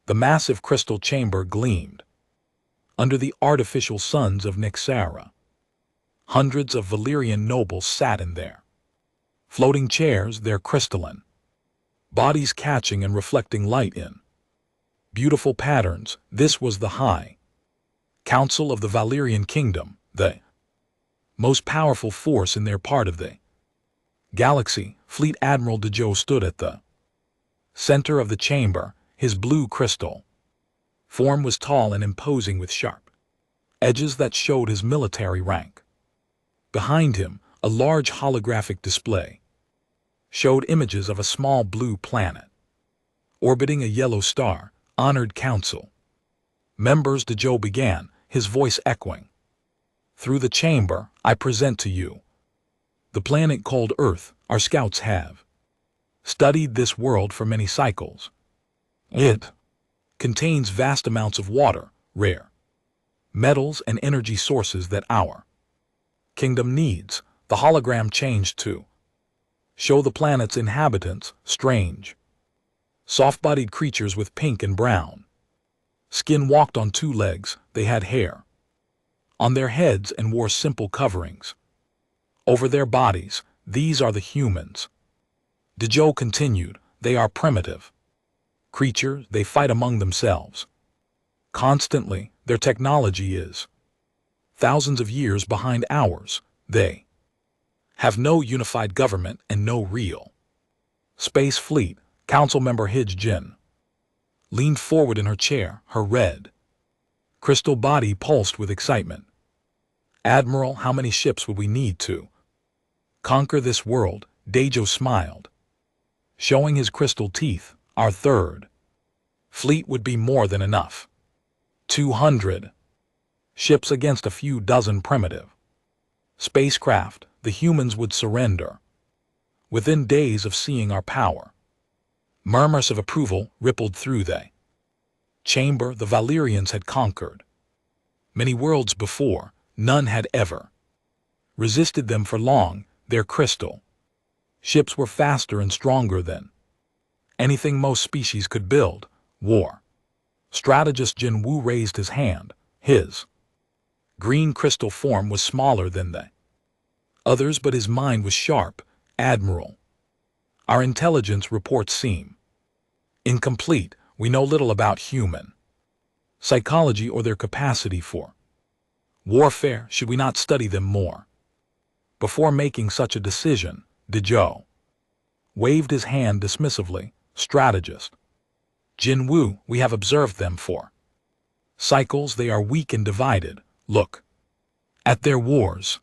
The massive crystal chamber gleamed. Under the artificial suns of Nixara, hundreds of Valyrian nobles sat in there. Floating chairs, their crystalline bodies catching and reflecting light in beautiful patterns. This was the High Council of the Valyrian Kingdom, the most powerful force in their part of the galaxy. Fleet Admiral Dejo stood at the center of the chamber. His blue crystal form was tall and imposing with sharp edges that showed his military rank. Behind him, a large holographic display showed images of a small blue planet orbiting a yellow star. Honored Council members, Dejo began, his voice echoing through the chamber, I present to you the planet called Earth. Our scouts have studied this world for many cycles. It contains vast amounts of water, rare metals, and energy sources that our kingdom needs. The hologram changed to show the planet's inhabitants, strange, soft-bodied creatures with pink and brown skin, walked on two legs. They had hair on their heads and wore simple coverings over their bodies. These are the humans. Dejo continued. They are primitive creatures. They fight among themselves constantly. Their technology is thousands of years behind ours. They have no unified government and no real space fleet. Council member Hij Jin leaned forward in her chair. Her red crystal body pulsed with excitement. Admiral, how many ships would we need to conquer this world? Dejo smiled, showing his crystal teeth. Our third fleet would be more than enough. 200 ships against a few dozen primitive spacecraft. The humans would surrender within days of seeing our power. Murmurs of approval rippled through the chamber. The Valyrians had conquered many worlds before. None had ever resisted them for long. Their crystal ships were faster and stronger than anything most species could build. War strategist Jin Woo raised his hand. His green crystal form was smaller than the others, but his mind was sharp. Admiral, our intelligence reports seem incomplete. We know little about human psychology or their capacity for warfare. Should we not study them more before making such a decision? Dejo waved his hand dismissively. Strategist Jin Woo, we have observed them for cycles. They are weak and divided. Look at their wars.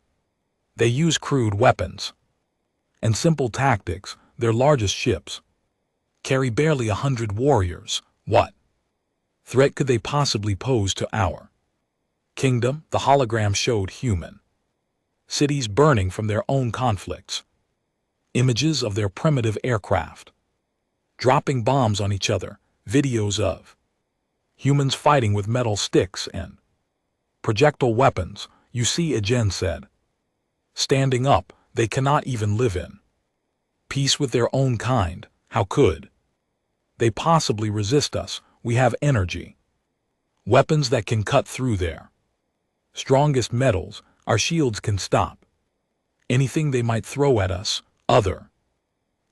They use crude weapons and simple tactics. Their largest ships carry barely 100 warriors. What threat could they possibly pose to our kingdom? The hologram showed human cities burning from their own conflicts, images of their primitive aircraft dropping bombs on each other, videos of humans fighting with metal sticks and projectile weapons. You see, Ajen said, standing up. They cannot even live in peace with their own kind. How could they possibly resist us? We have energy, weapons that can cut through their strongest metals. Our shields can stop anything they might throw at us. Other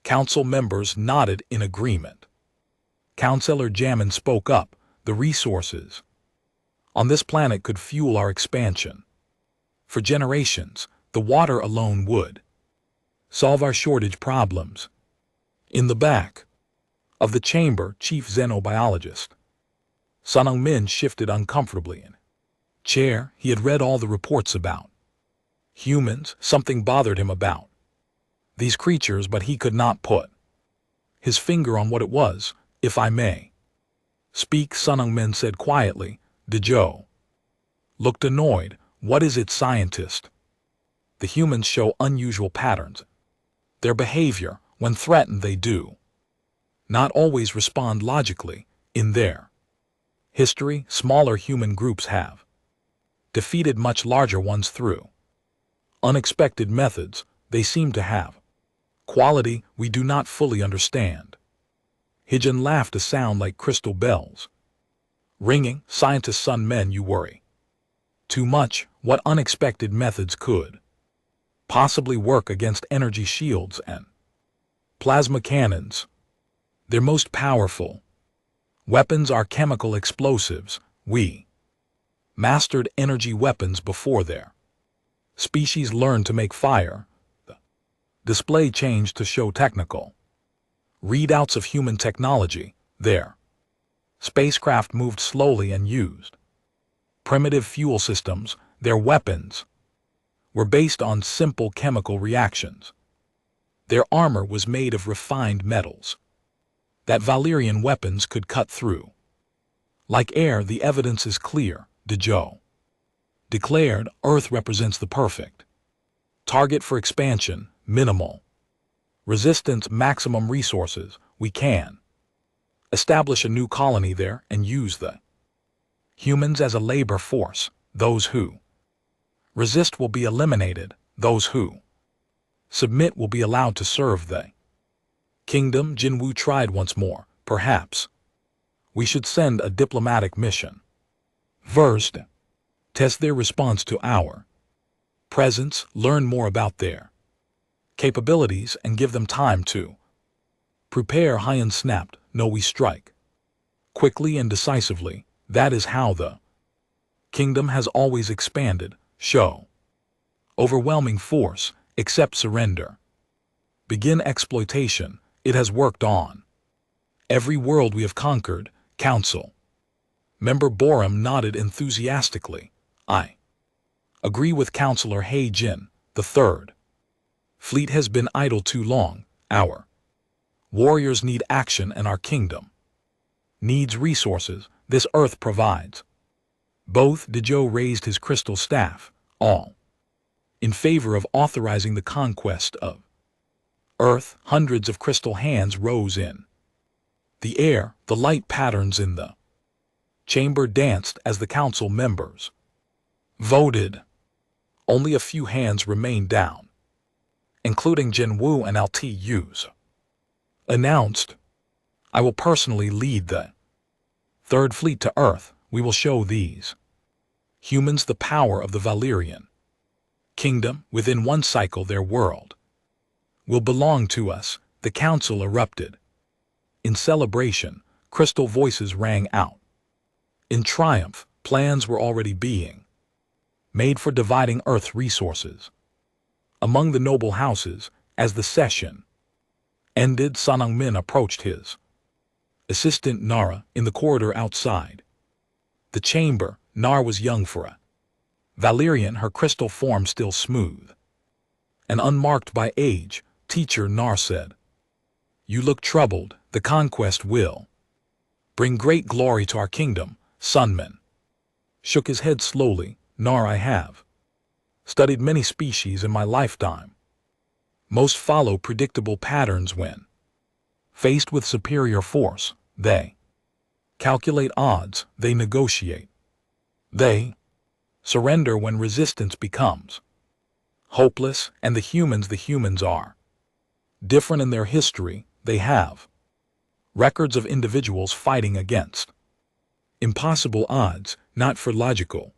council members nodded in agreement. Councillor Jamin spoke up. The resources on this planet could fuel our expansion for generations. The water alone would solve our shortage problems. In the back of the chamber, chief xenobiologist Sun Min shifted uncomfortably in chair. He had read all the reports about humans. Something bothered him about these creatures, but he could not put his finger on what it was. If I may speak, Sun Min said quietly. Dejo looked annoyed. What is it, scientist? The humans show unusual patterns. Their behavior, when threatened, they do not always respond logically. In their history, smaller human groups have defeated much larger ones through unexpected methods. They seem to have quality we do not fully understand. Hijin laughed, a sound like crystal bells. Ringing, scientist Sun Men, you worry. Too much, what unexpected methods could possibly work against energy shields and plasma cannons? Their most powerful weapons are chemical explosives. We mastered energy weapons before their species learned to make fire. The display changed to show technical readouts of human technology. Their spacecraft moved slowly and used primitive fuel systems. Their weapons were based on simple chemical reactions. Their armor was made of refined metals that Valerian weapons could cut through. Like air, the evidence is clear, Dejo declared. Earth represents the perfect target for expansion, minimal resistance, maximum resources. We can establish a new colony there and use the humans as a labor force. Those who resist will be eliminated. Those who submit will be allowed to serve the kingdom. Jinwu tried once more. Perhaps we should send a diplomatic mission. First, test their response to our presence, learn more about their capabilities, and give them time to prepare. Hyan snapped. No, we strike quickly and decisively. That is how the kingdom has always expanded. Show overwhelming force, accept surrender. Begin exploitation. It has worked on every world we have conquered. Council member Borum nodded enthusiastically. I agree with Counselor He Jin. The Third Fleet has been idle too long. Our warriors need action and our kingdom needs resources. This Earth provides both. Dejo raised his crystal staff, all in favor of authorizing the conquest of Earth. Hundreds of crystal hands rose in the air. The light patterns in the chamber danced as the council members voted. Only a few hands remained down, including Jinwu and Altuz. Announced, I will personally lead the Third Fleet to Earth. We will show these humans the power of the Valerian kingdom. Within one cycle, their world will belong to us. The council erupted in celebration. Crystal voices rang out in triumph. Plans were already being made for dividing Earth resources among the noble houses. As the session ended, Sanang Min approached his assistant Nara in the corridor outside the chamber. Nara was young for a Valerian, her crystal form still smooth and unmarked by age. Teacher, Nar said, you look troubled. The conquest will bring great glory to our kingdom. Sunman shook his head slowly. Nar, I have studied many species in my lifetime. Most follow predictable patterns when faced with superior force. They calculate odds. They negotiate. They surrender when resistance becomes hopeless. And the humans are different in their history. They have records of individuals fighting against impossible odds, not for logical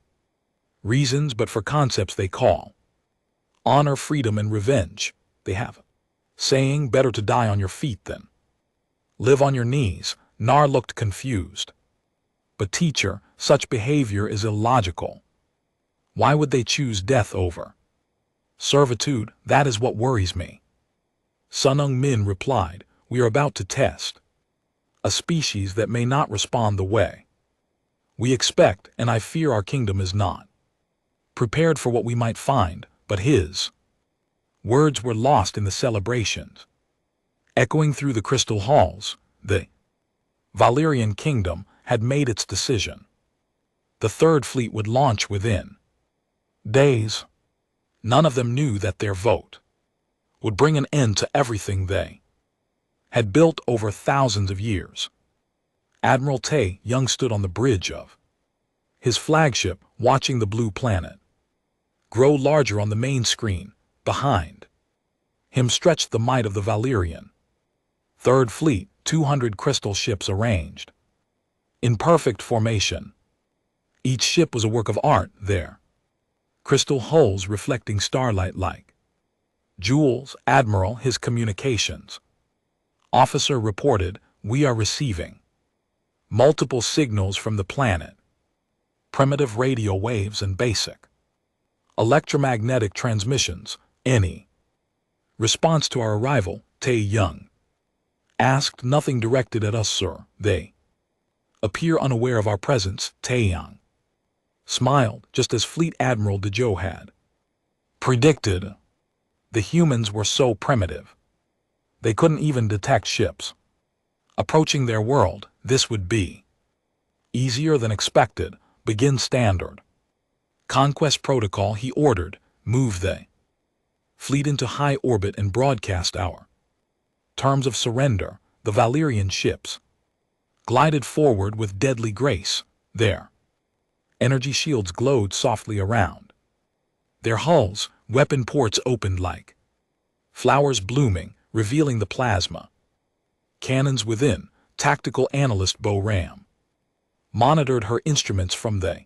reasons but for concepts they call honor, freedom, and revenge. They have a saying, better to die on your feet than live on your knees. Nar looked confused. But teacher, such behavior is illogical. Why would they choose death over servitude? That is what worries me. Sunung Min replied, we are about to test a species that may not respond the way we expect, and I fear our kingdom is not prepared for what we might find. But his words were lost in the celebrations echoing through the crystal halls. The Valerian kingdom had made its decision. The Third Fleet would launch within days. None of them knew that their vote would bring an end to everything they had built over thousands of years. Admiral Tae Young stood on the bridge of his flagship, watching the blue planet grow larger on the main screen. Behind him stretched the might of the Valerian Third Fleet, 200 crystal ships arranged in perfect formation. Each ship was a work of art there. Crystal hulls reflecting starlight like. Jules, Admiral, his communications. Officer reported, we are receiving multiple signals from the planet. Primitive radio waves and basic electromagnetic transmissions, any. Response to our arrival, Tae Young. Asked nothing directed at us, sir, they. Appear unaware of our presence, Tae Young. Smiled, just as Fleet Admiral DeJoe had predicted. The humans were so primitive. They couldn't even detect ships. Approaching their world, this would be easier than expected. Begin standard conquest protocol, he ordered. Move the fleet into high orbit and broadcast our terms of surrender. The Valerian ships glided forward with deadly grace. Their energy shields glowed softly around their hulls. Weapon ports opened like flowers blooming, revealing the plasma cannons within. Tactical analyst Bo Ram monitored her instruments from the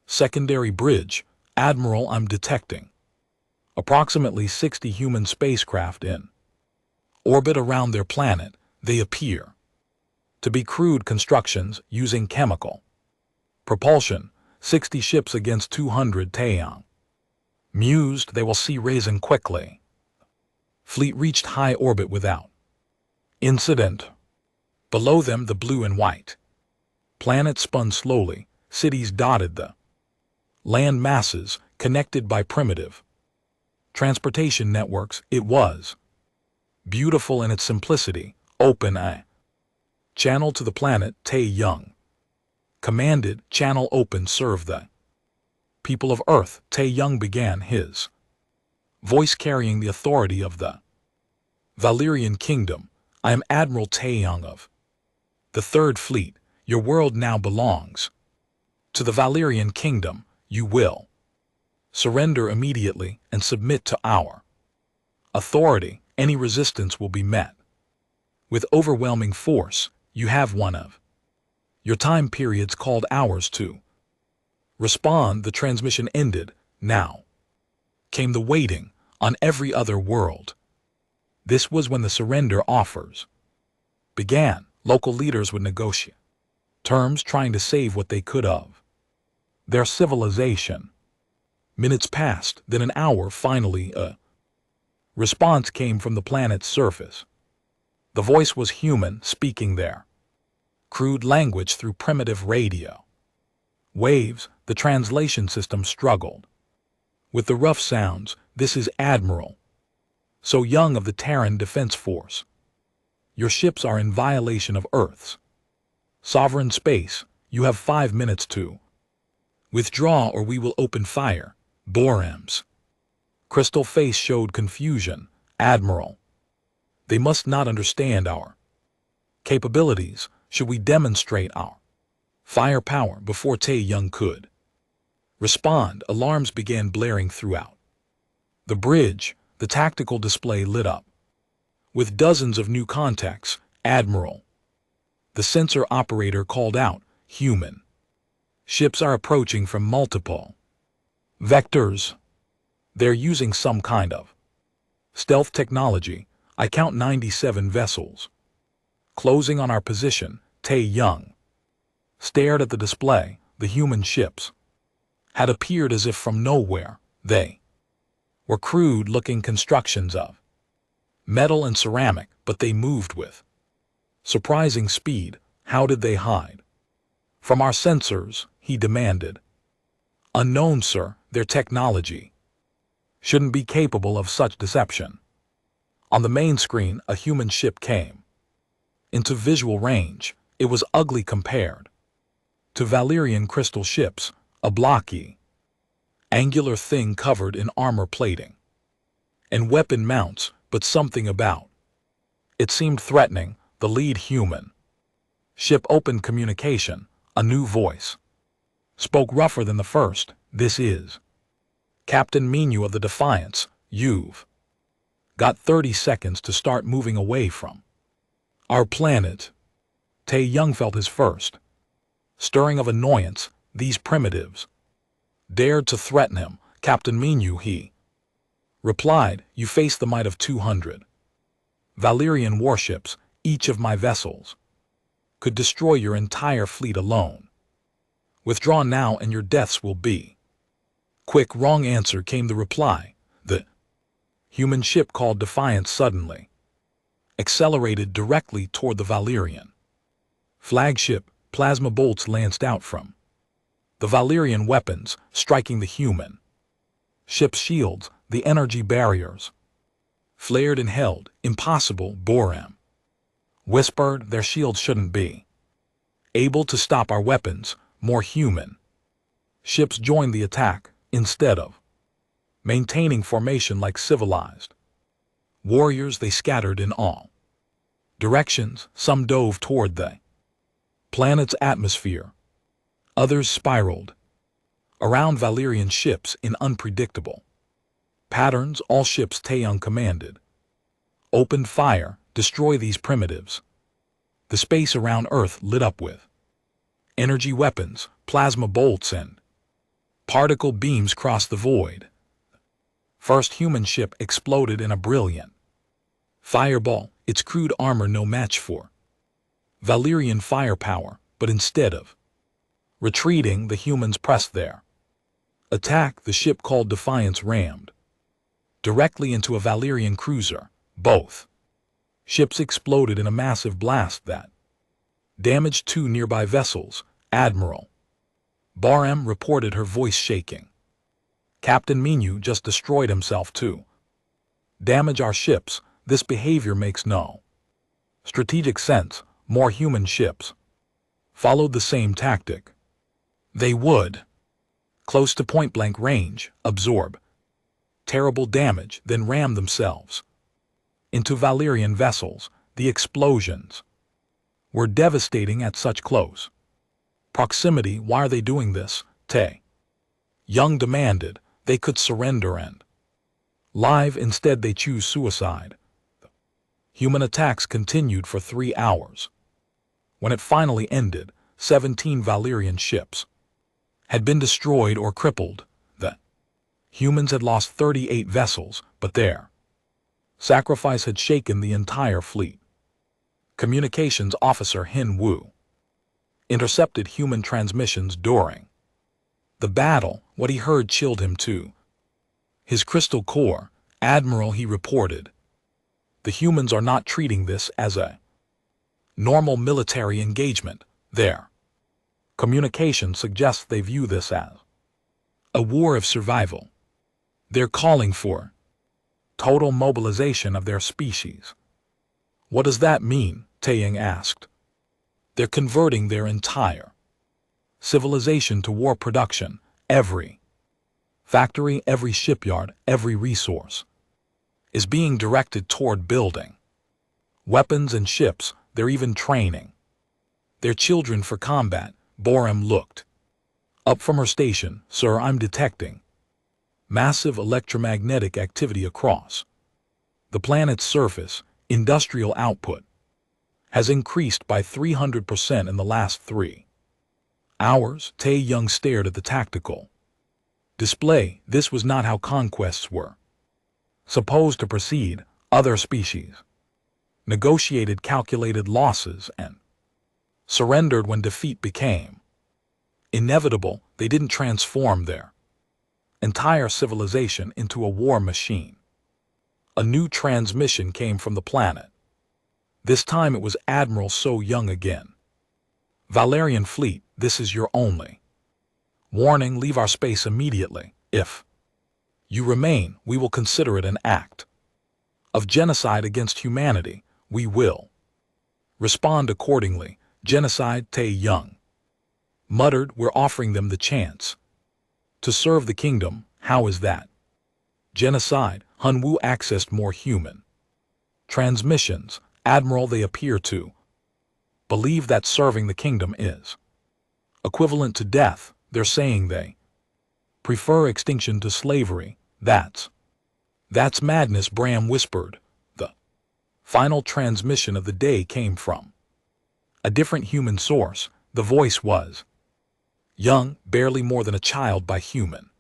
secondary bridge. Admiral, I'm detecting approximately 60 human spacecraft in orbit around their planet. They appear to be crude constructions using chemical propulsion. 60 ships against 200. Taeyang mused, they will see raising quickly. Fleet reached high orbit without incident. Below them, the blue and white planet spun slowly. Cities dotted the land masses, connected by primitive transportation networks. It was beautiful in its simplicity. Open a channel to the planet. Tae Young commanded. Channel open, serve the people of Earth. Tae Young began, his voice carrying the authority of the Valerian Kingdom. I am Admiral Tae Young of the Third Fleet. Your world now belongs to the Valerian Kingdom. You will surrender immediately and submit to our authority. Any resistance will be met with overwhelming force. You have one of your time periods called hours to respond. The transmission ended. Now came the waiting on every other world. This was when the surrender offers began. Local leaders would negotiate terms, trying to save what they could of their civilization. Minutes passed, then an hour. Finally, a response came from the planet's surface. The voice was human, speaking their crude language through primitive radio waves. The translation system struggled with the rough sounds. This is Admiral So Young of the Terran Defense Force. Your ships are in violation of Earth's sovereign space. You have 5 minutes to withdraw or we will open fire. Boram's crystal face showed confusion. Admiral, they must not understand our capabilities. Should we demonstrate our firepower? Before Tae Young could respond, alarms began blaring throughout the bridge. The tactical display lit up with dozens of new contacts. Admiral, the sensor operator called out, human ships are approaching from multiple vectors. They're using some kind of stealth technology. I count 97 vessels closing on our position. Tae Young stared at the display. The human ships had appeared as if from nowhere. They were crude-looking constructions of metal and ceramic, but they moved with surprising speed. How did they hide from our sensors? He demanded. Unknown, sir. Their technology shouldn't be capable of such deception. On the main screen, a human ship came into visual range. It was ugly compared to Valerian crystal ships, a blocky, angular thing covered in armor plating and weapon mounts, but something about it seemed threatening. The lead human ship opened communication. A new voice spoke rougher than the first. This is Captain Minu of the Defiance. You've got 30 seconds to start moving away from our planet. Tae Young felt his first Stirring of annoyance, these primitives dared to threaten him. Captain Minu, he replied, you face the might of 200 Valyrian warships. Each of my vessels could destroy your entire fleet alone. Withdraw now and your deaths will be quick. Wrong answer, came the reply. The human ship called Defiance suddenly accelerated directly toward the Valyrian flagship. Plasma bolts lanced out from the Valyrian weapons, striking the human ship's shields. The energy barriers flared and held. Impossible, Boram whispered. Their shields shouldn't be able to stop our weapons. More human ships joined the attack. Instead of maintaining formation like civilized warriors, they scattered in all directions. Some dove toward the planet's atmosphere. Others spiraled around Valyrian ships in unpredictable patterns. All ships Taeyong commanded opened fire. Destroy these primitives. The space around Earth lit up with energy weapons. Plasma bolts and particle beams crossed the void. First human ship exploded in a brilliant fireball. Its crude armor no match for Valyrian firepower, but instead of retreating, the humans pressed their attack. The ship called Defiance rammed directly into a Valyrian cruiser. Both ships exploded in a massive blast that damaged two nearby vessels. Admiral Boram reported, her voice shaking. Captain Minu just destroyed himself to damage our ships. This behavior makes no strategic sense. More human ships followed the same tactic. They would, close to point-blank range, absorb terrible damage, then ram themselves into Valyrian vessels. The explosions were devastating at such close proximity. Why are they doing this? Taeyong demanded. They could surrender and live. Instead they choose suicide. Human attacks continued for 3 hours. When it finally ended, 17 Valyrian ships had been destroyed or crippled. The humans had lost 38 vessels, but their sacrifice had shaken the entire fleet. Communications officer Hin Wu intercepted human transmissions during the battle. What he heard chilled him to his crystal core. Admiral, he reported, the humans are not treating this as a normal military engagement. Their communication suggests they view this as a war of survival. They're calling for total mobilization of their species. What does that mean? Taeyong asked. They're converting their entire civilization to war production. Every factory, every shipyard, every resource is being directed toward building weapons and ships. They're even training their children for combat. Boram looked up from her station. Sir, I'm detecting massive electromagnetic activity across the planet's surface. Industrial output has increased by 300% in the last 3 hours. Taeyong stared at the tactical display. This was not how conquests were supposed to proceed. Other species negotiated calculated losses and surrendered when defeat became inevitable. They didn't transform their entire civilization into a war machine. A new transmission came from the planet. This time it was Admiral So Young again. Valyrian fleet, this is your only warning. Leave our space immediately. If you remain, we will consider it an act of genocide against humanity. We will respond accordingly. Genocide, Taeyong muttered. We're offering them the chance to serve the kingdom. How is that genocide? Hun Wu accessed more human transmissions. Admiral, they appear to believe that serving the kingdom is equivalent to death. They're saying they prefer extinction to slavery. That's madness, Bram whispered. The final transmission of the day came from a different human source. The voice was young, barely more than a child by human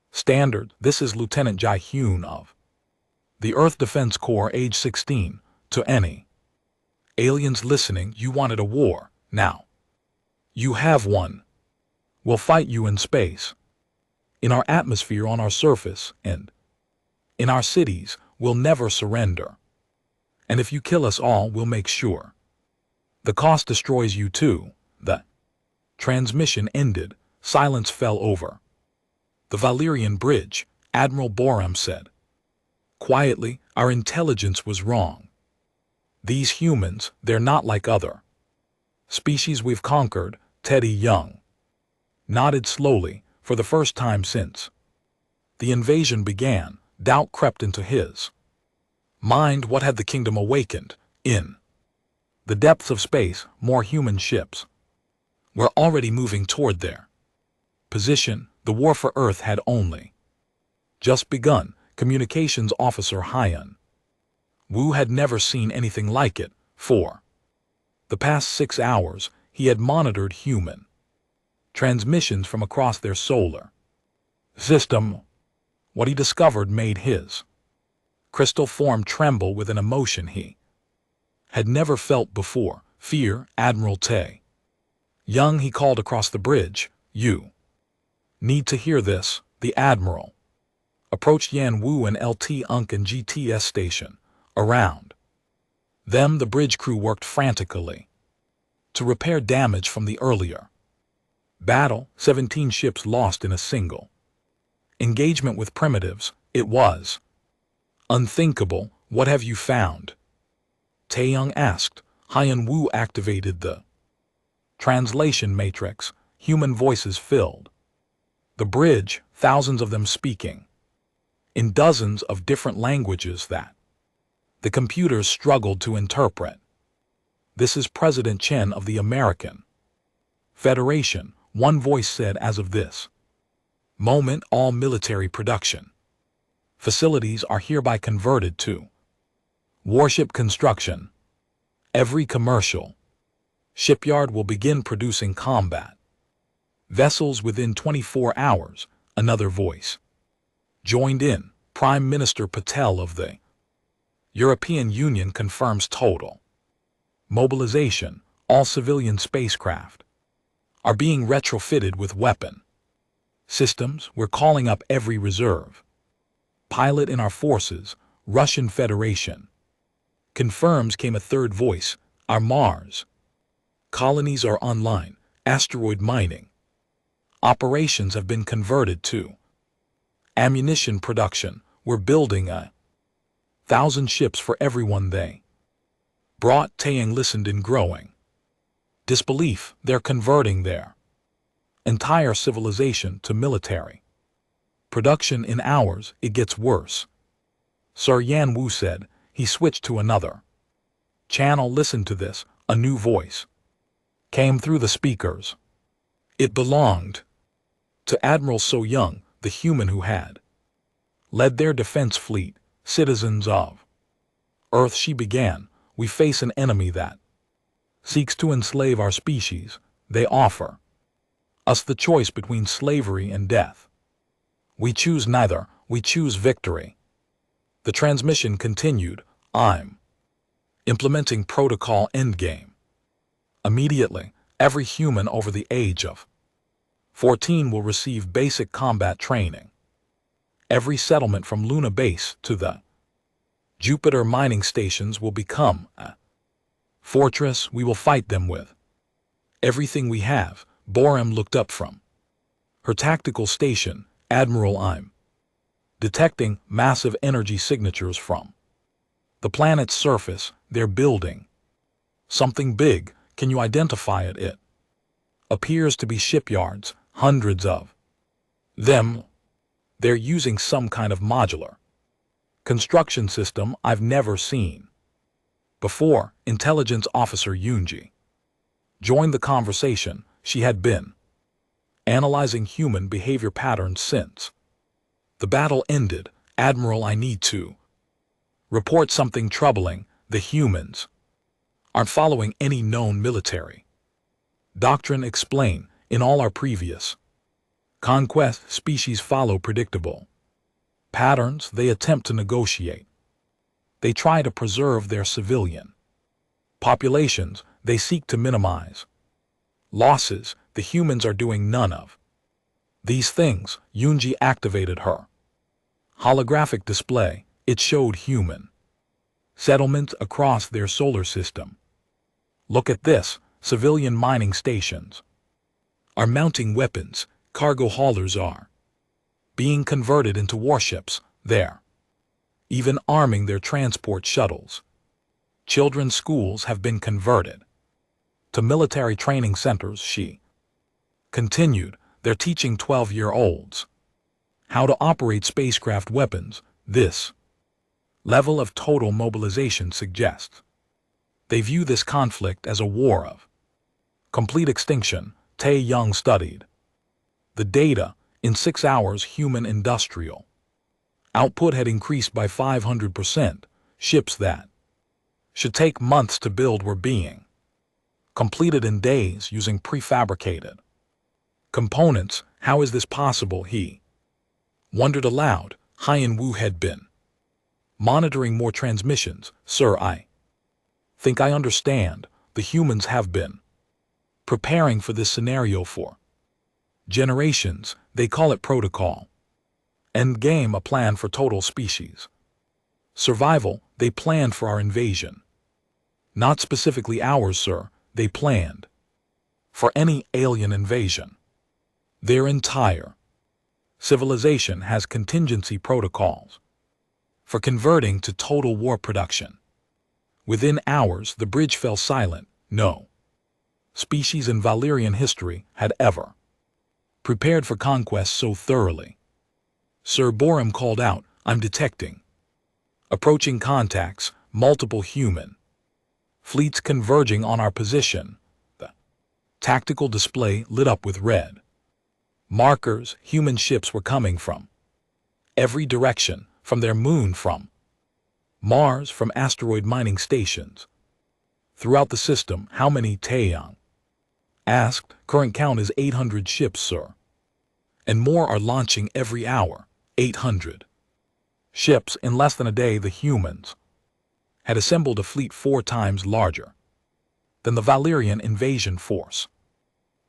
standard. This is Lieutenant Ji-Hyun of the Earth Defense Corps, age 16. To any aliens listening, you wanted a war. Now you have one. We'll fight you in space, in our atmosphere, on our surface, and in our cities. We'll never surrender. And if you kill us all, we'll make sure the cost destroys you too. The transmission ended. Silence fell over the Valerian bridge. Admiral Boram said quietly, our intelligence was wrong. These humans, they're not like other species we've conquered. Teddy Young nodded slowly. For the first time since the invasion began, doubt crept into his mind. What had the kingdom awakened? In the depths of space, more human ships were already moving toward their position. The war for Earth had only just begun. Communications Officer Hyun Woo had never seen anything like it. For the past 6 hours, he had monitored human transmissions from across their solar system. What he discovered made his crystal form tremble with an emotion he had never felt before. Fear. Admiral Tae Young, he called across the bridge. You need to hear this. The Admiral approached Yan Wu and LT Unk and GTS station. Around them, the bridge crew worked frantically to repair damage from the earlier battle. 17 ships lost in a single engagement with primitives. It was unthinkable. What have you found? Taeyong asked. Hyun Woo activated the translation matrix. Human voices filled the bridge, thousands of them speaking in dozens of different languages that the computers struggled to interpret. This is President Chen of the American Federation, one voice said. As of this moment, all military production facilities are hereby converted to warship construction. Every commercial shipyard will begin producing combat vessels within 24 hours. Another voice joined in. Prime Minister Patel of the European Union confirms total mobilization. All civilian spacecraft are being retrofitted with weapon systems. We're calling up every reserve pilot in our forces. Russian Federation confirms. Came a third voice. Our Mars colonies are online. Asteroid mining operations have been converted to ammunition production. We're building 1,000 ships for everyone they brought. Taeyong listened in growing disbelief. They're converting their entire civilization to military production in hours. It gets worse, Sir. Yan Wu said. He switched to another channel. Listen to this. A new voice came through the speakers. It belonged to Admiral So Young, the human who had led their defense fleet. Citizens of Earth, she began, we face an enemy that seeks to enslave our species. They offer us the choice between slavery and death. We choose neither. We choose victory. The transmission continued. I'm implementing protocol endgame. Immediately, every human over the age of 14 will receive basic combat training. Every settlement from Luna Base to the Jupiter mining stations will become a fortress. We will fight them with everything we have. Boram looked up from her tactical station. Admiral, I'm detecting massive energy signatures from the planet's surface. They're building something big. Can you identify it? It appears to be shipyards, hundreds of them. They're using some kind of modular construction system I've never seen before. Intelligence Officer Yoonji joined the conversation. She had been analyzing human behavior patterns since the battle ended. Admiral, I need to report something troubling. The humans aren't following any known military Doctrine explain, in all our previous conquest, species follow predictable patterns. They attempt to negotiate. They try to preserve their civilian populations. They seek to minimize losses. The humans are doing none of these things. Yunji activated her holographic display. It showed human settlements across their solar system. Look at this. Civilian mining stations are mounting weapons. Cargo haulers are being converted into warships. They're even arming their transport shuttles. Children's schools have been converted to military training centers. She continued. They're teaching 12-year-olds how to operate spacecraft weapons. This level of total mobilization suggests they view this conflict as a war of complete extinction. Tae Young studied the data. In 6 hours, human industrial output had increased by 500%. Ships that should take months to build were being completed in days using prefabricated components. How is this possible? He wondered aloud. Hyen Wu had been monitoring more transmissions. Sir, I think I understand. The humans have been preparing for this scenario for generations. They call it protocol. Endgame, a plan for total species survival. They planned for our invasion. Not specifically ours, sir. They planned for any alien invasion. Their entire civilization has contingency protocols for converting to total war production. Within hours, the bridge fell silent. No species in Valyrian history had ever prepared for conquest so thoroughly. Sir Borim called out, I'm detecting approaching contacts, multiple human fleets converging on our position. The tactical display lit up with red markers. Human ships were coming from every direction, from their moon, from Mars, from asteroid mining stations. Throughout the system, how many? Taeyang asked. Current count is 800 ships, sir. And more are launching every hour. 800 ships in less than a day. The humans had assembled a fleet 4 times larger than the Valyrian invasion force.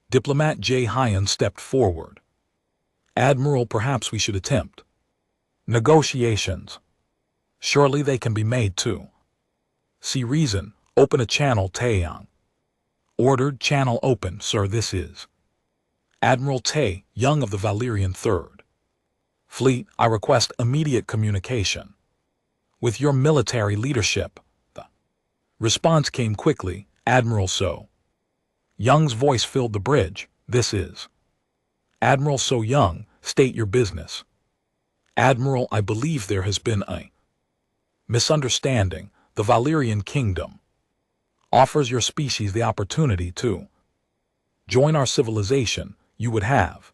Diplomat J. Hyen stepped forward. Admiral, perhaps we should attempt negotiations. Surely they can be made too. See reason. Open a channel. Taeyang ordered. Channel open, sir. This is Admiral Tae Young of the Valyrian 3rd Fleet. I request immediate communication with your military leadership. The response came quickly. Admiral So Young's voice filled the bridge. This is Admiral So Young. State your business. Admiral, I believe there has been a misunderstanding. The Valyrian kingdom offers your species the opportunity to join our civilization. You would have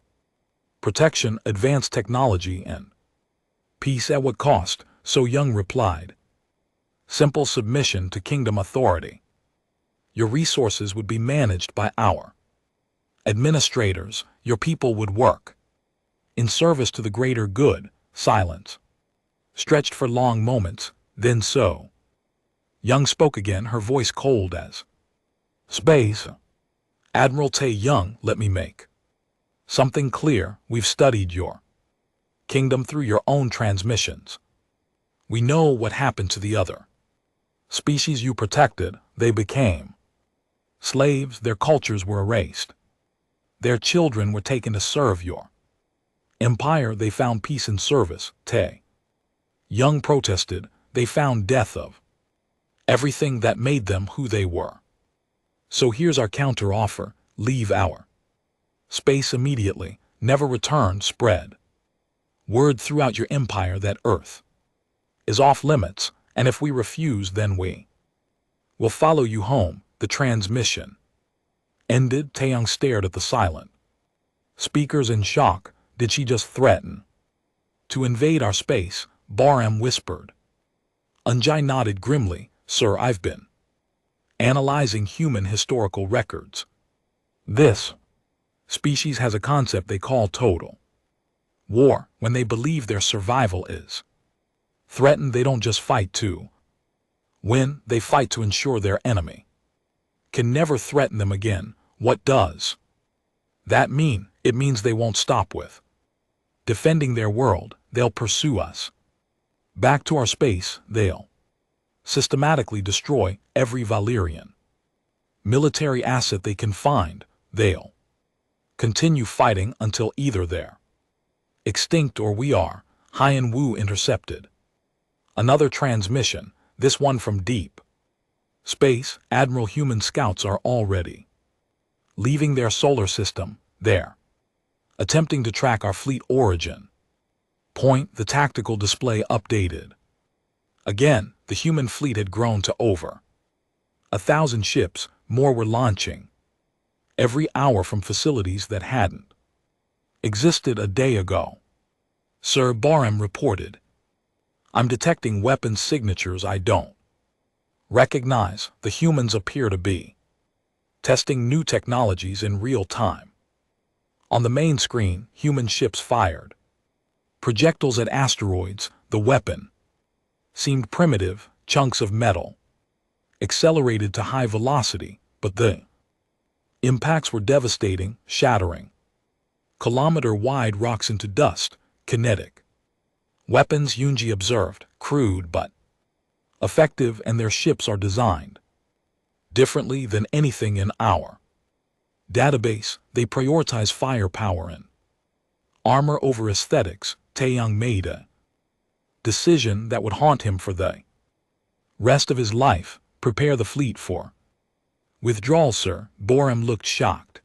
protection, advanced technology, and peace. At what cost? So Young replied. Simple submission to kingdom authority. Your resources would be managed by our administrators. Your people would work in service to the greater good. Silence stretched for long moments. Then So Young spoke again, her voice cold as space. Admiral Tae Young, let me make something clear. We've studied your kingdom through your own transmissions. We know what happened to the other species you protected. They became slaves. Their cultures were erased. Their children were taken to serve your empire. They found peace in service. Tae Young protested. They found death of everything that made them who they were. So here's our counter offer. Leave our space immediately. Never return. Spread word throughout your empire that Earth is off limits, and if we refuse, then we will follow you home. The transmission ended. Taeyang stared at the silent speakers in shock. Did she just threaten to invade our space? Borim whispered. Unjai nodded grimly. Sir, I've been analyzing human historical records. This species has a concept they call total war. When they believe their survival is threatened, they don't just fight to win, they fight to ensure their enemy can never threaten them again. What does that mean? It means they won't stop with defending their world. They'll pursue us back to our space. They'll systematically destroy every Valerian military asset they can find. They'll continue fighting until either they're extinct or we are. Hyan Wu intercepted another transmission, this one from deep space. Admiral, human scouts are already leaving their solar system. They're attempting to track our fleet origin point. The tactical display updated. Again, the human fleet had grown to over 1,000 ships. More were launching every hour from facilities that hadn't existed a day ago. Sir Barham reported, "I'm detecting weapons signatures I don't recognize." The humans appear to be testing new technologies in real time. On the main screen, human ships fired projectiles at asteroids. The weapon seemed primitive, chunks of metal accelerated to high velocity, but the impacts were devastating, shattering kilometer-wide rocks into dust. Kinetic weapons, Yunji observed, crude but effective, and their ships are designed differently than anything in our database. They prioritize firepower and armor over aesthetics. Taeyang made a decision that would haunt him for the rest of his life. Prepare the fleet for withdrawal, sir. Boram looked shocked.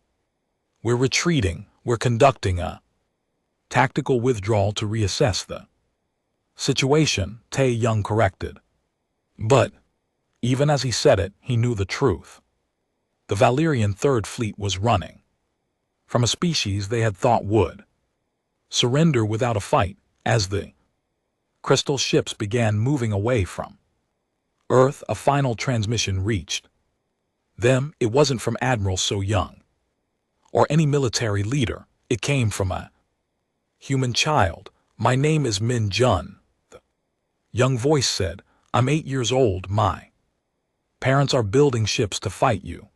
We're retreating. We're conducting a tactical withdrawal to reassess the situation, Taeyang corrected. But even as he said it, he knew the truth. The Valerian Third Fleet was running from a species they had thought would surrender without a fight. As the crystal ships began moving away from Earth, a final transmission reached them. It wasn't from Admiral So Young or any military leader. It came from a human child. "My name is Min Jun," the young voice said. "I'm 8 years old. My parents are building ships to fight you.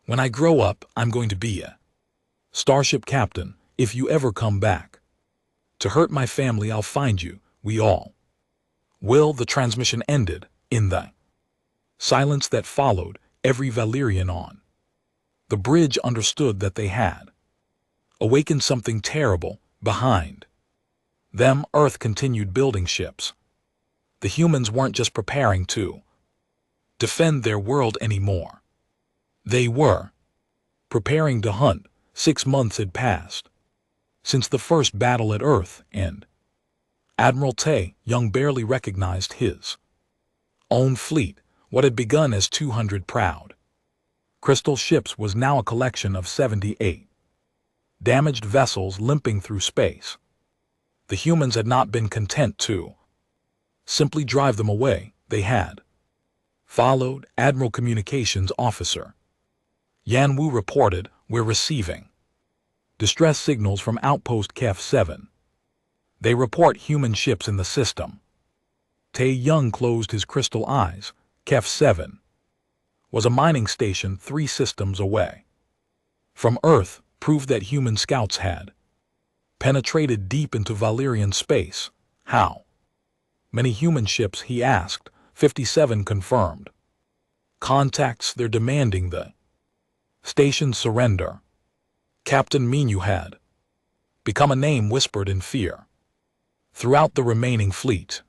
When I grow up, I'm going to be a starship captain. If you ever come back to hurt my family, I'll find you. We all will." The transmission ended. In the silence that followed, every Valerian on the bridge understood that they had awakened something terrible behind them. Earth continued building ships. The humans weren't just preparing to defend their world anymore. They were preparing to hunt. 6 months had passed since the first battle at Earth, and Admiral Taeyang barely recognized his own fleet. What had begun as 200 proud crystal ships was now a collection of 78 damaged vessels limping through space. The humans had not been content to simply drive them away. They had followed. Admiral Communications Officer Yan Wu reported, "We're receiving distress signals from Outpost KEF-7. They report human ships in the system." Taeyang closed his crystal eyes. KEF-7 was a mining station 3 systems away from Earth, proved that human scouts had penetrated deep into Valerian space. "How many human ships?" he asked. 57 confirmed. "Contacts, they're demanding the station surrender." Captain Minyu had become a name whispered in fear throughout the remaining fleet.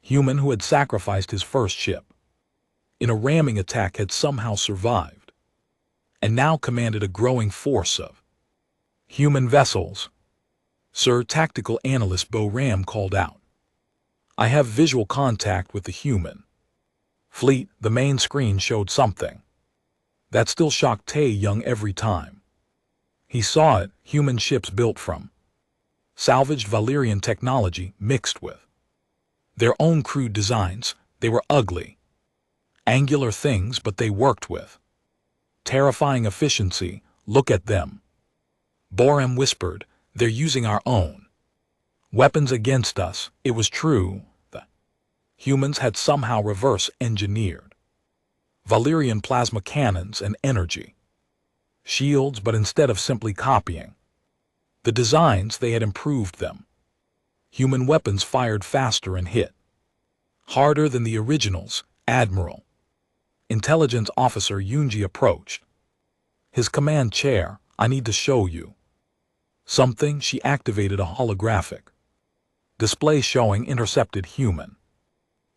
Human who had sacrificed his first ship in a ramming attack had somehow survived, and now commanded a growing force of human vessels. "Sir," Tactical Analyst Bo Ram called out, "I have visual contact with the human fleet." The main screen showed something that still shocked Taeyang every time he saw it. Human ships built from salvaged Valerian technology mixed with their own crude designs. They were ugly, angular things, but they worked with Terrifying efficiency, look at them. Boram whispered, they're using our own weapons against us. It was true. The humans had somehow reverse-engineered Valyrian plasma cannons and energy shields, but instead of simply copying the designs, they had improved them. Human weapons fired faster and hit harder than the originals. Admiral, Intelligence Officer Yunji approached his command chair. I need to show you something. She activated a holographic display showing intercepted human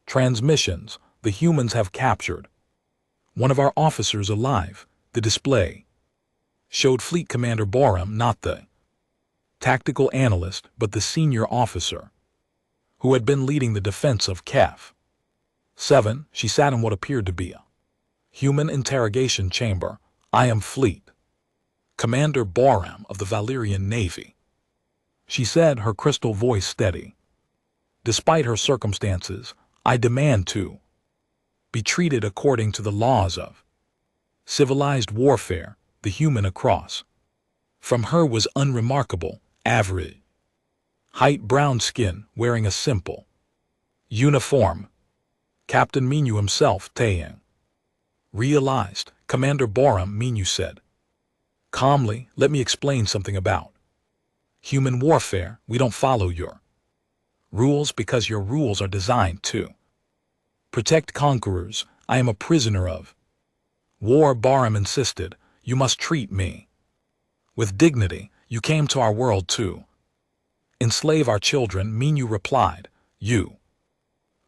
transmissions. The humans have captured one of our officers alive. The display showed Fleet Commander Boram, not the tactical analyst, but the senior officer who had been leading the defense of Kef 7. She sat in what appeared to be a human interrogation chamber. I am Fleet Commander Boram of the Valyrian Navy, she said, her crystal voice steady. Despite her circumstances, I demand to be treated according to the laws of civilized warfare. The human across from her was unremarkable, average height, brown skin, wearing a simple uniform. Captain Minyu himself, Taeyang, realized. Commander Boram, Minyu said calmly, let me explain something about human warfare. We don't follow your rules because your rules are designed to protect conquerors. I am a prisoner of war. Boram insisted. You must treat me with dignity. You came to our world to enslave our children. Minyu replied. You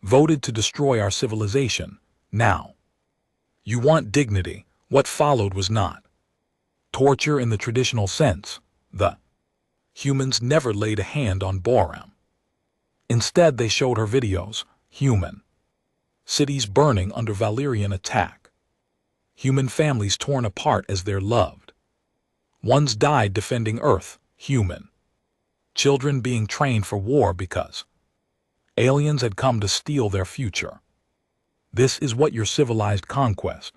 voted to destroy our civilization. Now you want dignity. What followed was not torture in the traditional sense. The humans never laid a hand on Boram. Instead, they showed her videos. Human cities burning under Valyrian attack. Human families torn apart as their loved ones died defending Earth. Human children being trained for war because aliens had come to steal their future. This is what your civilized conquest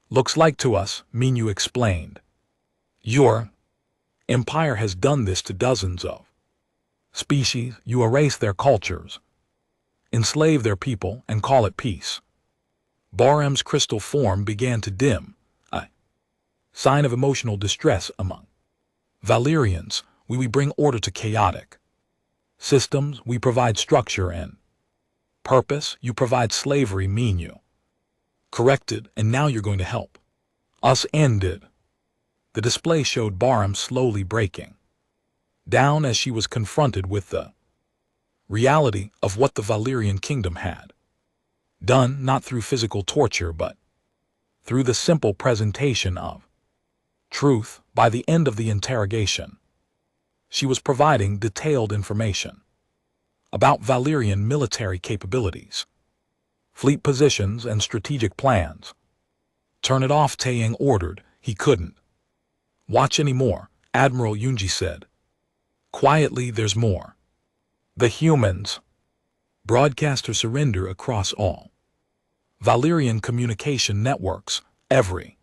looks like to us, Minyu explained. Your empire has done this to dozens of species. You erase their cultures, enslave their people, and call it peace. Boram's crystal form began to dim, a sign of emotional distress among Valyrians. We bring order to chaotic systems. We provide structure and purpose. You provide slavery. Minyu corrected, and now you're going to help us end it. The display showed Boram slowly breaking down as she was confronted with the reality of what the Valyrian kingdom had done, not through physical torture but through the simple presentation of truth. By the end of the interrogation, she was providing detailed information about Valyrian military capabilities, fleet positions, and strategic plans. Turn it off, Taeyang ordered. He couldn't watch anymore. Admiral Yunji said quietly, there's more. The humans broadcast her surrender across all Valyrian communication networks. Every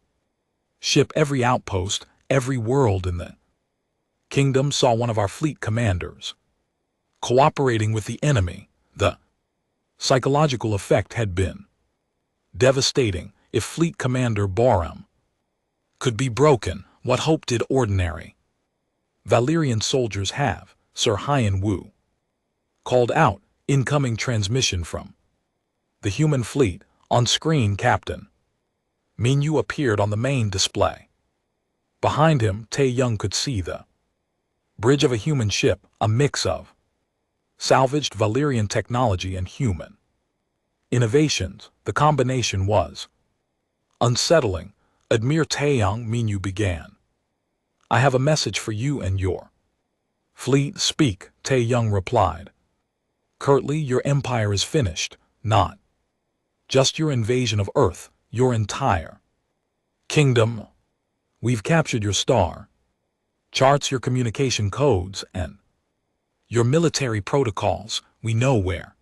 ship, every outpost, every world in the kingdom saw one of our fleet commanders cooperating with the enemy. The psychological effect had been devastating. If Fleet Commander Boram could be broken, what hope did ordinary Valyrian soldiers have? Sir Hyan Wu called out. Incoming transmission from the human fleet. On screen, Captain Minyu appeared on the main display. Behind him, Taeyang could see the bridge of a human ship, a mix of salvaged Valyrian technology and human innovations. The combination was unsettling. Admire Taeyang, Minyu began. I have a message for you and your fleet. Speak, Taeyang replied curtly. Your empire is finished, not just your invasion of Earth, your entire kingdom. We've captured your star charts, your communication codes, and your military protocols. We know where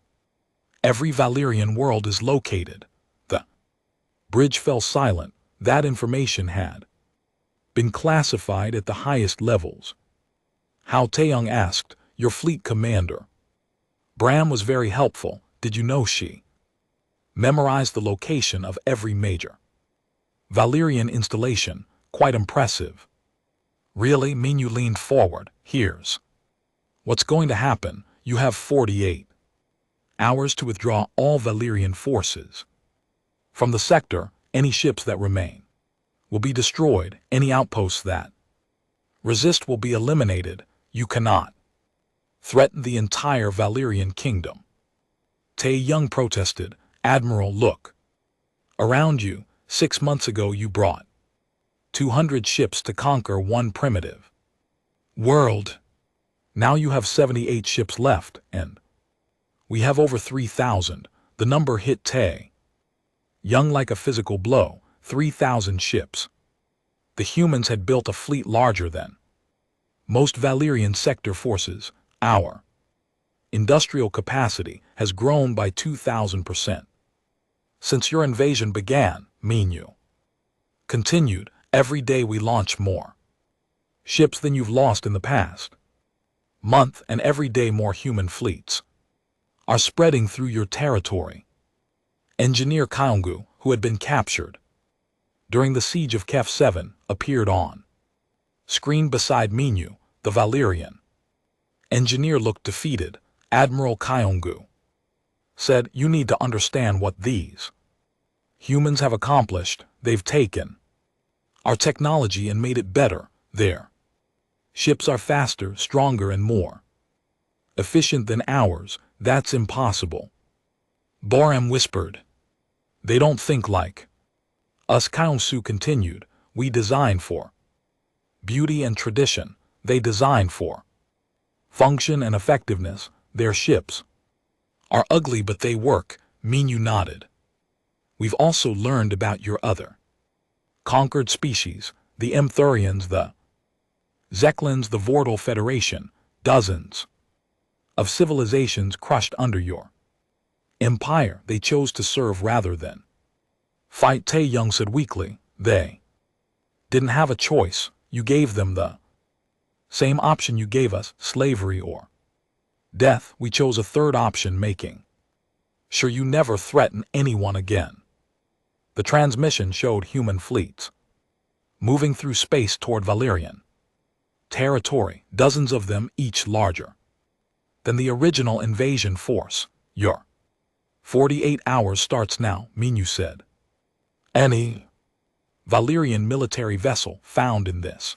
every Valyrian world is located. The bridge fell silent. That information had been classified at the highest levels. Hao Taeyong asked, "Your fleet commander Bram was very helpful. Did you know she memorized the location of every major Valyrian installation? Quite impressive." "Really?" Minyu leaned forward. "Here's what's going to happen. You have 48 hours to withdraw all Valyrian forces from the sector. Any ships that remain will be destroyed. Any outposts that resist will be eliminated. You cannot threaten the entire Valyrian kingdom." Taeyong protested. "Admiral, look around you. 6 months ago you brought 200 ships to conquer one primitive world. Now you have 78 ships left, and we have over 3,000. The number hit Taeyong like a physical blow. 3,000 ships. The humans had built a fleet larger than most Valyrian sector forces. Our industrial capacity has grown by 2,000% since your invasion began," Minyu continued. "Every day we launch more ships than you've lost in the past month, and every day more human fleets are spreading through your territory." Engineer Kaongu, who had been captured during the siege of Kef 7, appeared on screen beside Minyu. The Valyrian engineer looked defeated. Admiral Kaongu said, "You need to understand what these humans have accomplished. They've taken our technology and made it better. Their ships are faster, stronger, and more efficient than ours. That's impossible." Boram whispered. "They don't think like us," Kaonsu continued. "We design for beauty and tradition. They design for function and effectiveness. Their ships are ugly, but they work." Minyu nodded. "We've also learned about your other conquered species, the Emthurians, the Zeklins, the Vortal Federation, dozens of civilizations crushed under your empire. They chose to serve rather than fight," Taeyong said weakly. "They didn't have a choice. You gave them the same option you gave us, slavery or death. We chose a third option, making sure you never threaten anyone again." The transmission showed human fleets moving through space toward Valyrian territory, dozens of them, each larger than the original invasion force. "Your 48 hours starts now," Minyu said. "Any Valyrian military vessel found in this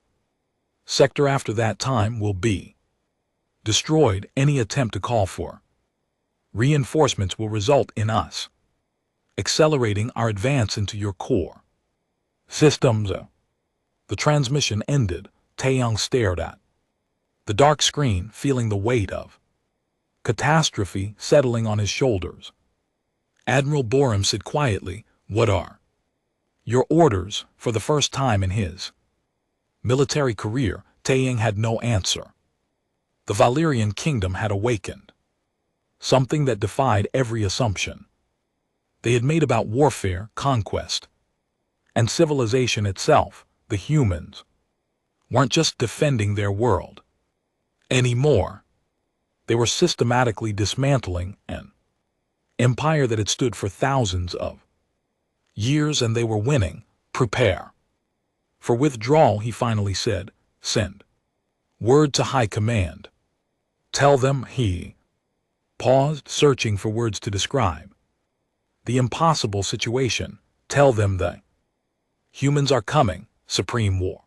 sector after that time will be destroyed. Any attempt to call for reinforcements will result in us accelerating our advance into your core systems." The transmission ended. Taeyong stared at the dark screen, feeling the weight of catastrophe settling on his shoulders. Admiral Boram said quietly, "What are your orders?" For the first time in his military career, Taeyong had no answer. The Valyrian kingdom had awakened something that defied every assumption they had made about warfare, conquest, and civilization itself. The humans weren't just defending their world anymore. They were systematically dismantling an empire that had stood for thousands of years, and they were winning. "Prepare for withdrawal," he finally said. "Send word to High Command. Tell them." He paused, searching for words to describe the impossible situation. "Tell them the humans are coming." Supreme War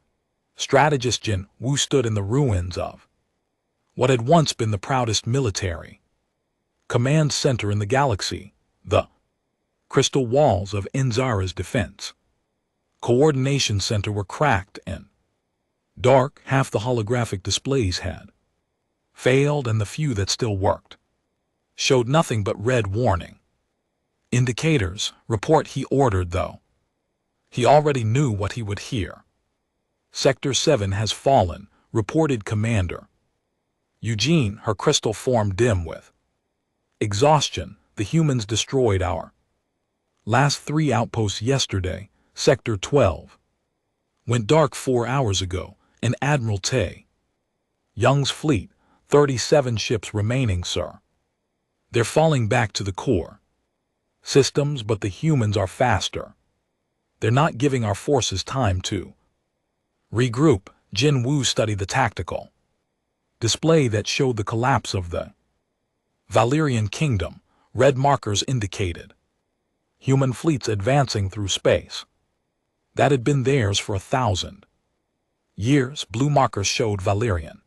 strategist Jin Wu stood in the ruins of what had once been the proudest military command center in the galaxy, the crystal walls of Inzara's defense coordination center were cracked and dark. Half the holographic displays had failed, and the few that still worked showed nothing but red warning indicators. "Report," he ordered, though he already knew what he would hear. "Sector 7 has fallen," reported Commander Eugene, her crystal form dim with exhaustion. "The humans destroyed our last 3 outposts yesterday. Sector 12. Went dark 4 hours ago, in Admiralty. Young's fleet, 37 ships remaining, sir. They're falling back to the core systems, but the humans are faster. They're not giving our forces time to regroup. Jin Woo studied the tactical display that showed the collapse of the Valerian kingdom. Red markers indicated human fleets advancing through space that had been theirs for 1,000 years. Blue markers showed Valerian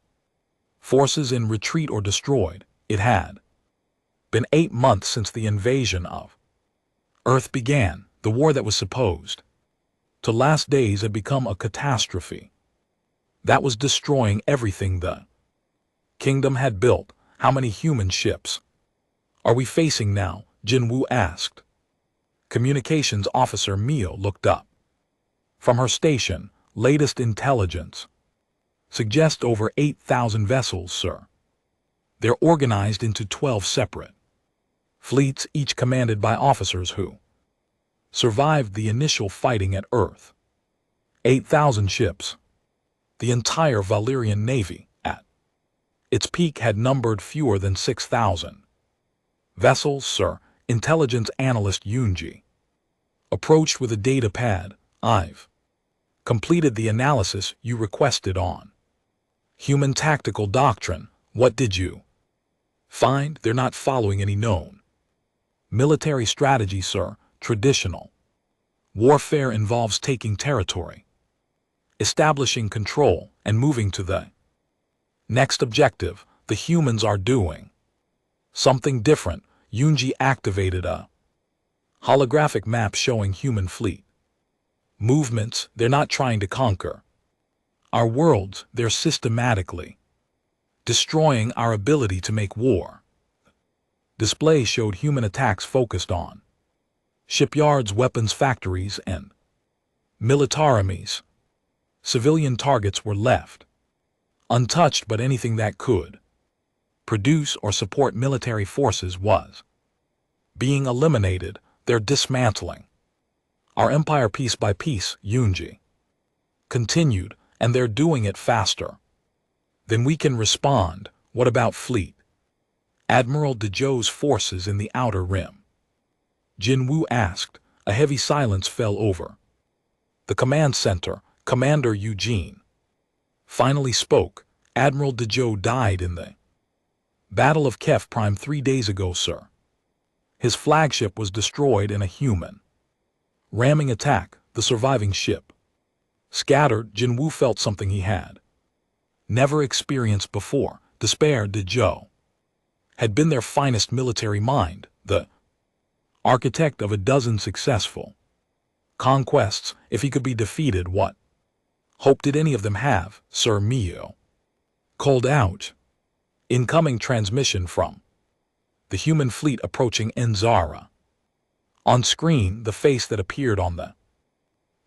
forces in retreat or destroyed. It had been 8 months since the invasion of Earth began. The war that was supposed to last days had become a catastrophe that was destroying everything the kingdom had built. How many human ships are we facing now? Jin Woo asked. Communications officer Mio looked up from her station. Latest intelligence suggests over 8,000 vessels, sir. They're organized into 12 separate fleets, each commanded by officers who survived the initial fighting at Earth. 8,000 ships. The entire Valerian Navy, at its peak, had numbered fewer than 6,000 vessels, sir. Intelligence analyst Yoonji approached with a data pad. I've completed the analysis you requested on human tactical doctrine. What did you find? They're not following any known military strategy, sir. Traditional warfare involves taking territory, establishing control, and moving to the next objective. The humans are doing something different. Yoonji activated a holographic map showing human fleet movements. They're not trying to conquer our worlds. They're systematically destroying our ability to make war. Display showed human attacks focused on shipyards, weapons factories, and militaries. Civilian targets were left untouched, but anything that could produce or support military forces was being eliminated. They're dismantling our empire piece by piece, Yoonji continued, and they're doing it faster than we can respond. What about fleet? Admiral DeJoe's forces in the Outer Rim? Jin Woo asked. A heavy silence fell over the command center. Commander Eugene finally spoke. Admiral DeJoe died in the Battle of Kef Prime 3 days ago, sir. His flagship was destroyed in a human ramming attack. The surviving ship scattered. Jin Woo felt something he had never experienced before. Despair. DeJoe had been their finest military mind, the architect of a dozen successful conquests. If he could be defeated, what hope did any of them have? Sir Mio called out. Incoming transmission from the human fleet approaching Enzara. On screen, the face that appeared on the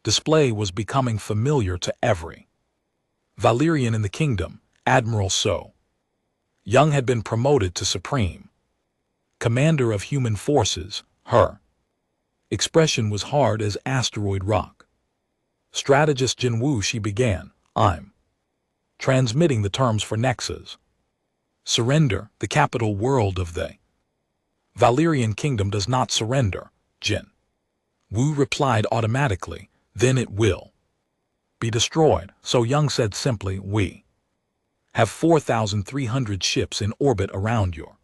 display was becoming familiar to every Valerian in the kingdom. Admiral So Young had been promoted to Supreme Commander of Human Forces. Her expression was hard as asteroid rock. Strategist Jin Woo, she began. I'm transmitting the terms for Nexus surrender. The capital world of the Valerian kingdom does not surrender. Jin Woo replied automatically. Then it will be destroyed. So Young said simply, we have 4,300 ships in orbit around your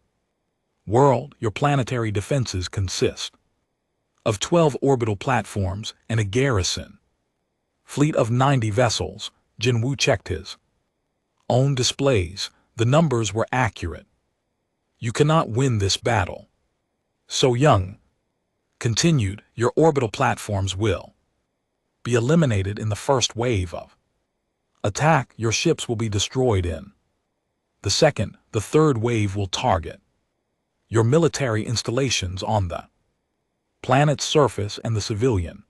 world. Your planetary defenses consist of 12 orbital platforms and a garrison fleet of 90 vessels. Jin Woo checked his own displays. The numbers were accurate. You cannot win this battle. So Young continued, your orbital platforms will be eliminated in the first wave of attack. Your ships will be destroyed in the second. The third wave will target your military installations on the planet's surface, and the civilian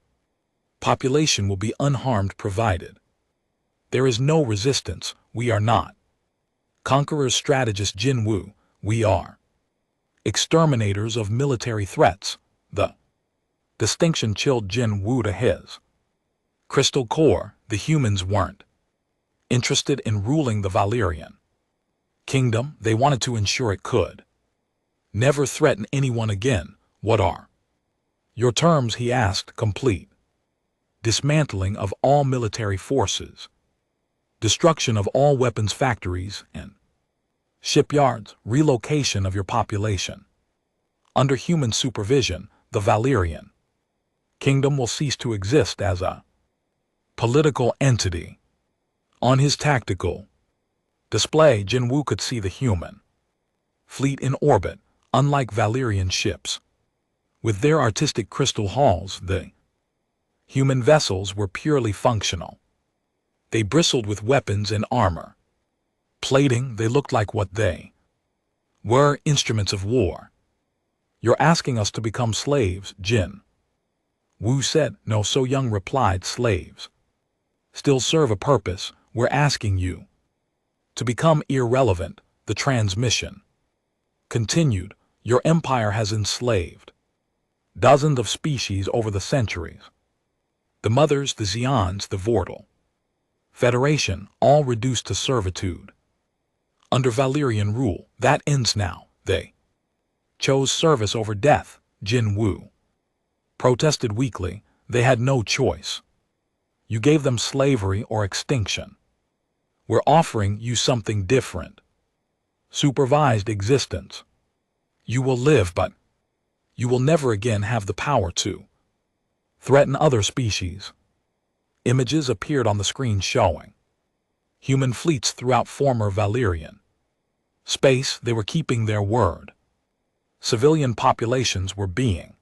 population will be unharmed provided there is no resistance. We are not conquerors. Strategist Jin Woo, we are exterminators of military threats. The distinction chilled Jin Woo to his Crystal core, the humans weren't interested in ruling the Valerian kingdom. They wanted to ensure it could never threaten anyone again. What are your terms? He asked. Complete dismantling of all military forces, destruction of all weapons factories and shipyards, relocation of your population. Under human supervision, the Valerian kingdom will cease to exist as a political entity. On his tactical display, Jinwu could see the human fleet in orbit. Unlike Valerian ships, with their artistic crystal halls, the human vessels were purely functional. They bristled with weapons and armor plating. They looked like what they were, instruments of war. You're asking us to become slaves, Jin Wu said. No, So Young replied. Slaves still serve a purpose. We're asking you to become irrelevant. The transmission continued. Your empire has enslaved dozens of species over the centuries. The mothers, the Xians, the Vortal Federation, all reduced to servitude under Valerian rule. That ends now. They chose service over death. Jin Wu protested weakly. They had no choice. You gave them slavery or extinction. We're offering you something different. Supervised existence. You will live, but you will never again have the power to threaten other species. Images appeared on the screen showing human fleets throughout former Valerian space. They were keeping their word. Civilian populations were being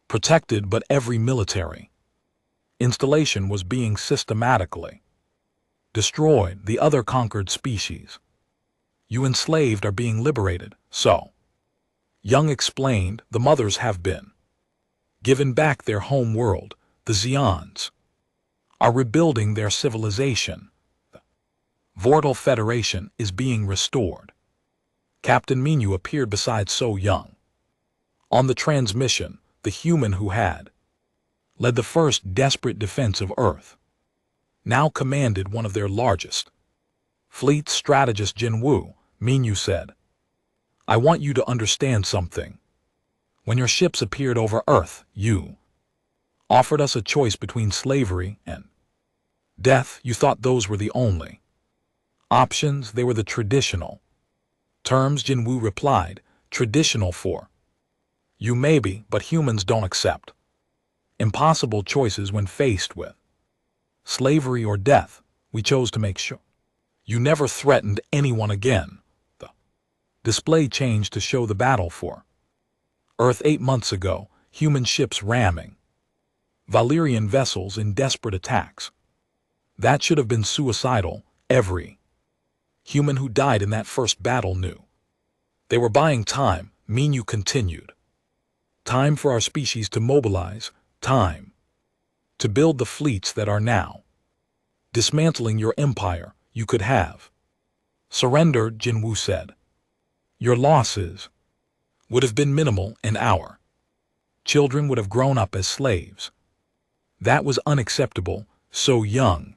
protected, but every military installation was being systematically destroyed. The other conquered species you enslaved are being liberated. So Young explained, the mothers have been given back their home world. The Xians are rebuilding their civilization. The Vortal Federation is being restored. Captain Minyu appeared beside So Young. On the transmission, the human who had led the first desperate defense of Earth now commanded one of their largest fleets. Strategist Jin Wu, Minyu said, I want you to understand something. When your ships appeared over Earth, you offered us a choice between slavery and death. You thought those were the only options. They were the traditional terms. Jin Wu replied, traditional for you maybe, but humans don't accept impossible choices when faced with slavery or death. We chose to make sure you never threatened anyone again. The display changed to show the battle for Earth 8 months ago, human ships ramming Valerian vessels in desperate attacks. That should have been suicidal. Every human who died in that first battle knew they were buying time. Minyu continued. Time for our species to mobilize. Time to build the fleets that are now dismantling your empire. You could have surrendered, Jin Wu said. Your losses would have been minimal, and our children would have grown up as slaves. That was unacceptable. So Young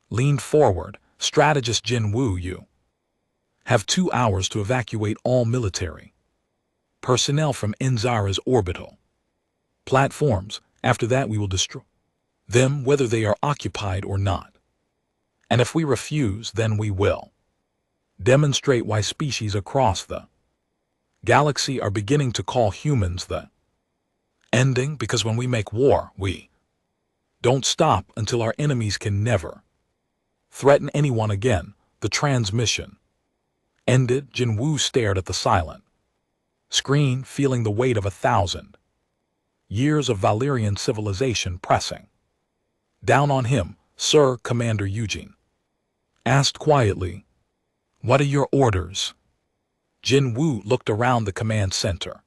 leaned forward. Strategist Jin Wu, you have 2 hours to evacuate all military personnel from Enzara's orbital platforms. After that, we will destroy them, whether they are occupied or not. And if we refuse, then we will demonstrate why species across the galaxy are beginning to call humans the ending, because when we make war, we don't stop until our enemies can never threaten anyone again. The transmission ended. Jin Wu stared at the silent screen, feeling the weight of 1,000 years of Valerian civilization pressing down on him. Sir, Commander Eugene asked quietly, what are your orders? Jin Wu looked around the command center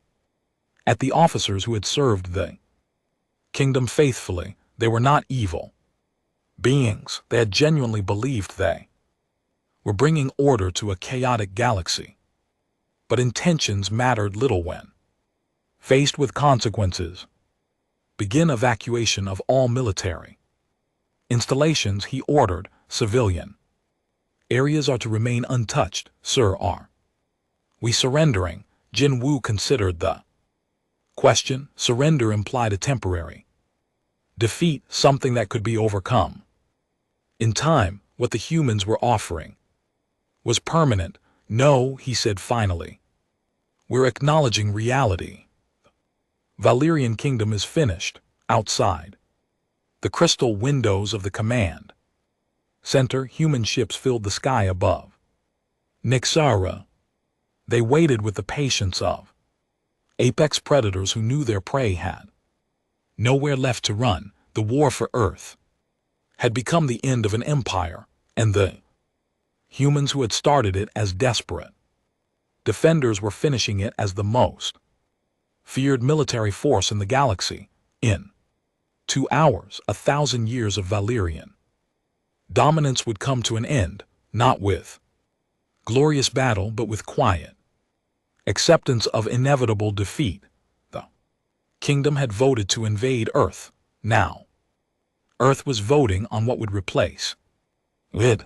at the officers who had served the kingdom faithfully. They were not evil beings. They had genuinely believed they were bringing order to a chaotic galaxy. But intentions mattered little when faced with consequences. Begin evacuation of all military Installations, he ordered, civilian. Areas are to remain untouched, Sir R. We surrendering? Jin Wu considered the question. Surrender implied a temporary defeat, something that could be overcome. In time, what the humans were offering was permanent. No, he said finally. We're acknowledging reality. Valyrian kingdom is finished, outside. The crystal windows of the command center, human ships filled the sky above Nixara. They waited with the patience of apex predators who knew their prey had nowhere left to run. The war for Earth had become the end of an empire, and the humans who had started it as desperate defenders were finishing it as the most feared military force in the galaxy. In 2 hours, 1,000 years of Valyrian dominance would come to an end, not with glorious battle but with quiet acceptance of inevitable defeat. The kingdom had voted to invade Earth. Now, Earth was voting on what would replace it.